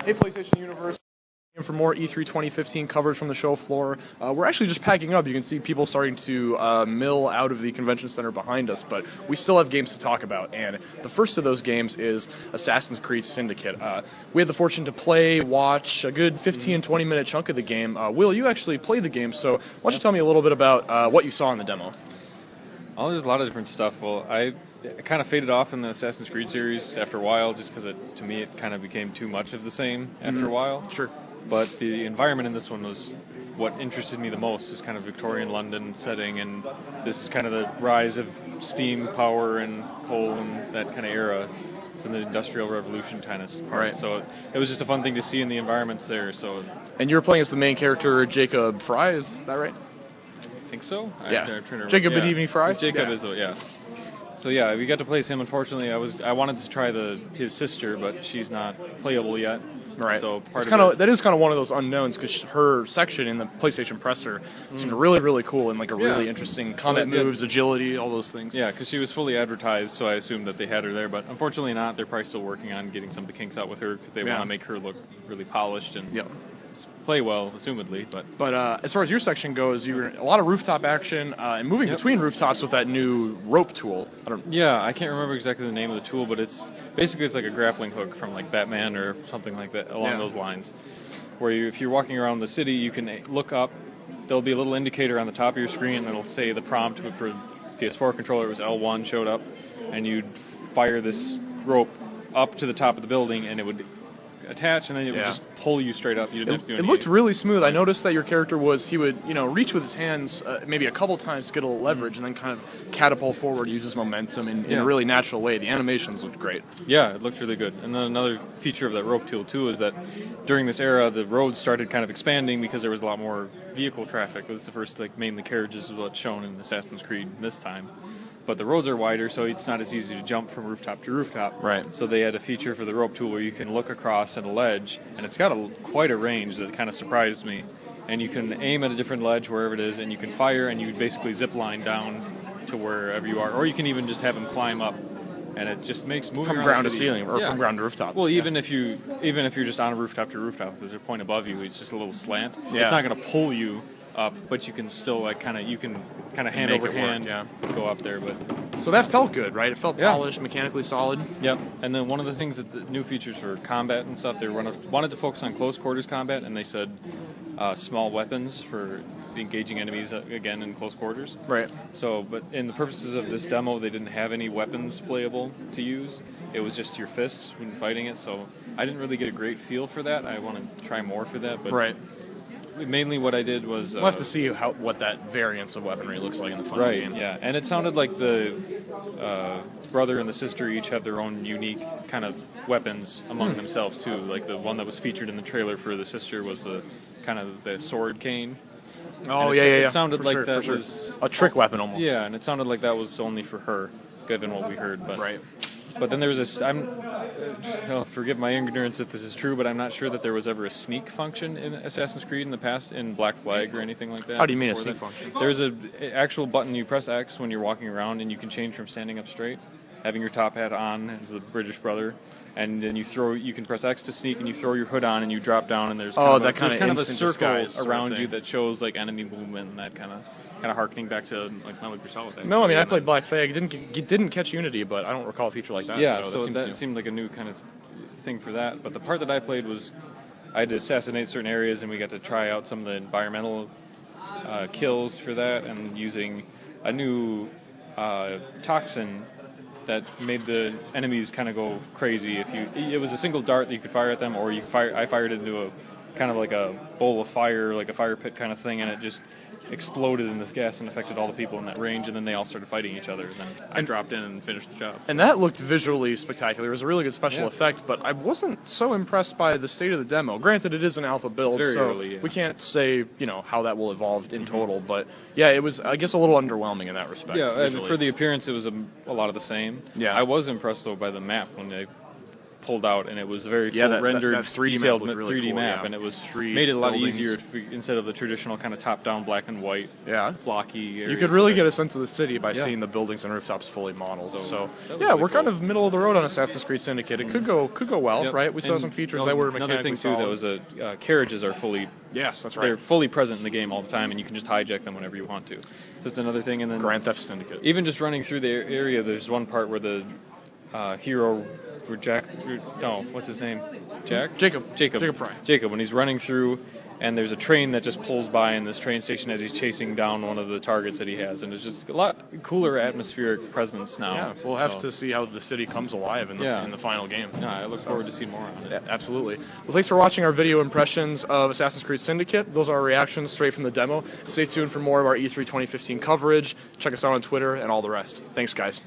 Hey, PlayStation Universe. For more E3 2015 coverage from the show floor. We're actually just packing up. You can see people starting to mill out of the convention center behind us, but we still have games to talk about, and the first of those games is Assassin's Creed Syndicate. We had the fortune to watch a good 15, 20-minute chunk of the game. Will, you actually played the game, so why don't you tell me a little bit about what you saw in the demo? Oh, there's a lot of different stuff. Well, I kind of faded off in the Assassin's Creed series after a while, just because to me it kind of became too much of the same after a while. Sure. But the environment in this one was what interested me the most. Is kind of Victorian London setting, and this is kind of the rise of steam power and coal and that kind of era. It's in the Industrial Revolution kind of part. Right. So it was just a fun thing to see in the environments there. So. And you're playing as the main character, Jacob Frye, is that right? I think so. Yeah. Jacob Frye? Jacob is, yeah. So yeah, we got to play as him. Unfortunately, I wanted to try his sister, but she's not playable yet. Right. So that is kind of one of those unknowns, because her section in the PlayStation presser seemed really, really cool and like a really interesting combat moves, agility, all those things. Yeah, because she was fully advertised, so I assumed that they had her there, but unfortunately not. They're probably still working on getting some of the kinks out with her. They want to make her look really polished and play well, assumedly. But as far as your section goes, you're a lot of rooftop action and moving between rooftops with that new rope tool. I can't remember exactly the name of the tool, but it's like a grappling hook from like Batman or something like that along those lines. Where if you're walking around the city, you can look up. There'll be a little indicator on the top of your screen that'll say the prompt for PS4 controller. It was L1 showed up, and you'd fire this rope up to the top of the building, and it would attach, and then it would just pull you straight up. It looked really smooth. I noticed that your character he would reach with his hands maybe a couple times to get a little leverage, and then kind of catapult forward, use his momentum in a really natural way. The animations looked great. Yeah, it looked really good. And then another feature of that rope tool too is that during this era, the roads started kind of expanding because there was a lot more vehicle traffic. It was the first mainly carriages is what's shown in Assassin's Creed this time. But the roads are wider, so it's not as easy to jump from rooftop to rooftop. Right. So they had a feature for the rope tool where you can look across at a ledge, and it's got quite a range that kind of surprised me. And you can aim at a different ledge, wherever it is, and you can fire, and you basically zip line down to wherever you are. Or you can even just have him climb up, and it just makes moving from ground to ceiling, or from ground to rooftop. Well, even if you're just on a rooftop to rooftop, if there's a point above you, it's just a little slant. Yeah. It's not going to pull you up, but you can still hand over hand go up there. But so that felt good, right? It felt polished, mechanically solid. Yep. And then one of the things that the new features for combat and stuff, they wanted to focus on close quarters combat, and they said small weapons for engaging enemies again in close quarters. Right. So, but in the purposes of this demo, they didn't have any weapons playable to use. It was just your fists when fighting it. So I didn't really get a great feel for that. I want to try more for that. But mainly what I did was... we'll have to see what that variance of weaponry looks like in the final game. Yeah. And it sounded like the brother and the sister each have their own unique kind of weapons among themselves, too. Like the one that was featured in the trailer for the sister was the sword cane. Oh, It sounded like that was... a trick weapon, almost. Yeah, and it sounded like that was only for her, given what we heard. But, right. But then there was this... forgive my ignorance if this is true, but I'm not sure that there was ever a sneak function in Assassin's Creed in the past, in Black Flag or anything like that. How do you mean a sneak function? There's an actual button, you press X when you're walking around, and you can change from standing up straight, having your top hat on as the British brother, and then you can press X to sneak, and you throw your hood on, and you drop down, and there's kind of a circle around you that shows enemy movement and that kind of harkening back to Metal Gear Solid. No, I mean I played Black Flag. Didn't catch Unity, but I don't recall a feature like that. Yeah, so that seemed like a new kind of thing for that. But the part that I played was I had to assassinate certain areas, and we got to try out some of the environmental kills for that, and using a new toxin that made the enemies kind of go crazy. It was a single dart that you could fire at them, or I fired it into a kind of like a bowl of fire, like a fire pit kind of thing, and it just exploded in this gas and affected all the people in that range, and then they all started fighting each other, and then I dropped in and finished the job. And that looked visually spectacular. It was a really good special effect, but I wasn't so impressed by the state of the demo. Granted, it is an alpha build, so early, we can't say how that will evolve in total, but yeah, it was, I guess, a little underwhelming in that respect. Yeah, for the appearance, it was a lot of the same. Yeah. I was impressed, though, by the map when they pulled out, and it was a very Yeah, full rendered, that 3D map detailed looked really 3D cool, map, yeah. and it was Streets, made it a lot buildings. easier instead of the traditional kind of top-down black and white, Yeah. blocky areas. You could really get a sense of the city by Yeah. seeing the buildings and rooftops fully modeled. So that was yeah, really we're kind cool. of middle of the road on Assassin's Creed Syndicate. It could go well, Yep. right? We saw And some features that were another mechanically thing too. That solid. was carriages are fully. Yes, that's They're right. fully present in the game all the time, and you can just hijack them whenever you want to. So it's another thing. And then Grand Theft Syndicate. even just running through the area, there's one part where the hero, what's his name? Jacob Frye. Jacob, when he's running through, and there's a train that just pulls by in this train station as he's chasing down one of the targets that he has, and it's just a lot cooler atmospheric presence now. Yeah, we'll have So, to see how the city comes alive in the final game. Yeah, I look forward to seeing more on it. Yeah, absolutely. Well, thanks for watching our video impressions of Assassin's Creed Syndicate. Those are our reactions straight from the demo. Stay tuned for more of our E3 2015 coverage. Check us out on Twitter and all the rest. Thanks, guys.